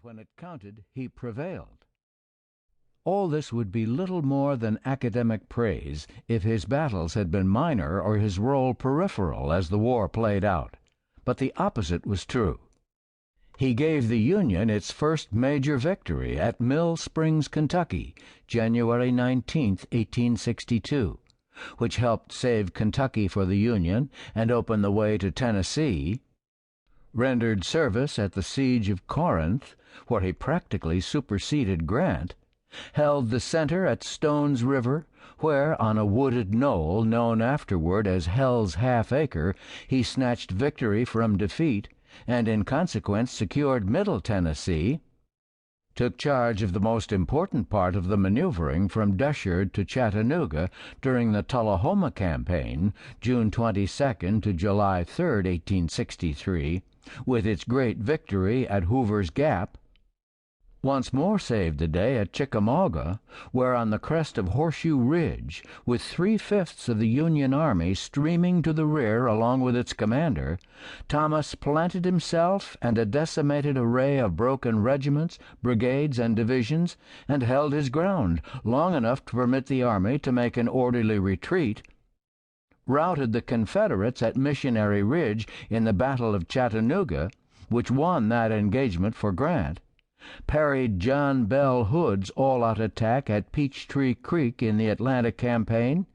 when it counted, he prevailed. All this would be little more than academic praise if his battles had been minor or his role peripheral as the war played out, but the opposite was true. He gave the Union its first major victory at Mill Springs, Kentucky, January 19, 1862, which helped save Kentucky for the Union and open the way to Tennessee, rendered service at the Siege of Corinth, where he practically superseded Grant, held the center at Stone's River, where, on a wooded knoll known afterward as Hell's Half Acre, he snatched victory from defeat, and in consequence secured Middle Tennessee, took charge of the most important part of the maneuvering from Deshard to Chattanooga during the Tullahoma Campaign, June 22 to July 3, 1863, with its great victory at Hoover's Gap, once more saved the day at Chickamauga, where on the crest of Horseshoe Ridge, with 3/5 of the Union Army streaming to the rear along with its commander, Thomas planted himself and a decimated array of broken regiments, brigades, and divisions, and held his ground long enough to permit the army to make an orderly retreat, routed the Confederates at Missionary Ridge in the Battle of Chattanooga, which won that engagement for Grant, parried John Bell Hood's all-out attack at Peachtree Creek in the Atlanta Campaign,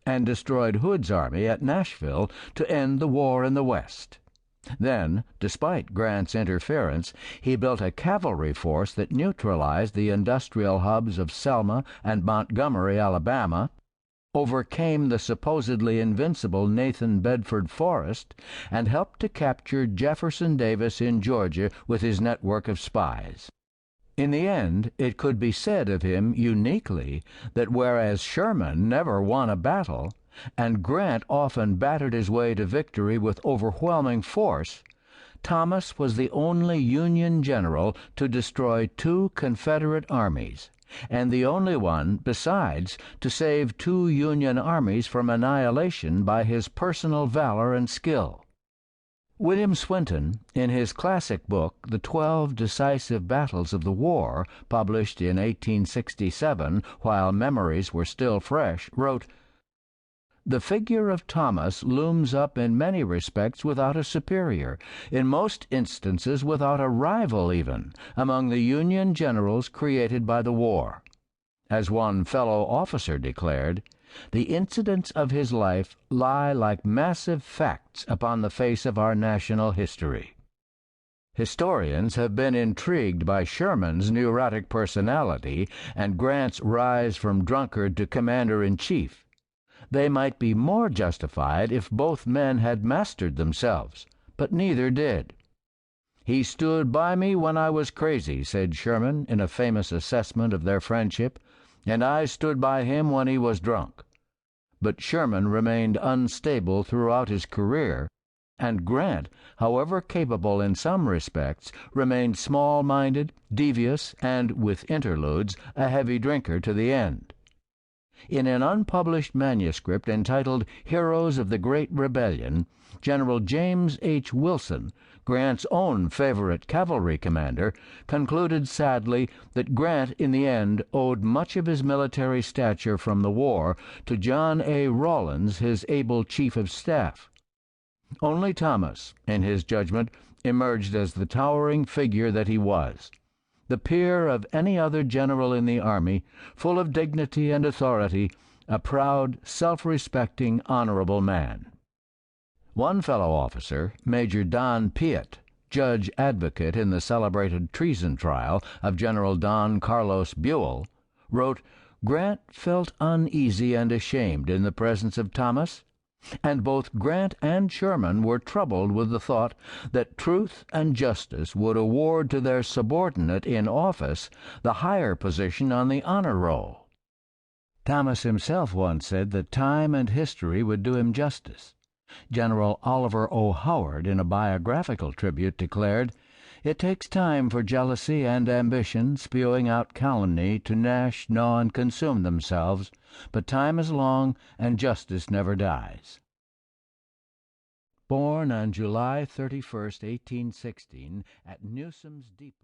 and destroyed Hood's army at Nashville to end the war in the West. Then, despite Grant's interference, he built a cavalry force that neutralized the industrial hubs of Selma and Montgomery, Alabama, overcame the supposedly invincible Nathan Bedford Forrest, and helped to capture Jefferson Davis in Georgia with his network of spies. In the end, it could be said of him uniquely that whereas Sherman never won a battle, and Grant often battered his way to victory with overwhelming force, Thomas was the only Union general to destroy 2 Confederate armies, and the only one, besides, to save 2 Union armies from annihilation by his personal valor and skill. William Swinton, in his classic book, The 12 Decisive Battles of the War, published in 1867 while memories were still fresh, wrote, "The figure of Thomas looms up in many respects without a superior, in most instances without a rival even, among the Union generals created by the war. As one fellow officer declared, the incidents of his life lie like massive facts upon the face of our national history." Historians have been intrigued by Sherman's neurotic personality and Grant's rise from drunkard to commander-in-chief. They might be more justified if both men had mastered themselves, but neither did. "He stood by me when I was crazy," said Sherman in a famous assessment of their friendship, "and I stood by him when he was drunk." But Sherman remained unstable throughout his career, and Grant, however capable in some respects, remained small-minded, devious, and, with interludes, a heavy drinker to the end. In an unpublished manuscript entitled Heroes of the Great Rebellion, General James H. Wilson, Grant's own favorite cavalry commander, concluded sadly that Grant in the end owed much of his military stature from the war to John A. Rawlins, his able chief of staff. Only Thomas, in his judgment, emerged as the towering figure that he was, the peer of any other general in the army, full of dignity and authority, a proud, self-respecting, honorable man. One fellow officer, Major Don Piatt, judge advocate in the celebrated treason trial of General Don Carlos Buell, wrote, "Grant felt uneasy and ashamed in the presence of Thomas, and both Grant and Sherman were troubled with the thought that truth and justice would award to their subordinate in office the higher position on the honor roll." Thomas himself once said that time and history would do him justice. General Oliver O. Howard, in a biographical tribute, declared, "It takes time for jealousy and ambition, spewing out calumny, to gnash, gnaw, and consume themselves, but time is long, and justice never dies." Born on July 31, 1816, at Newsom's Depot.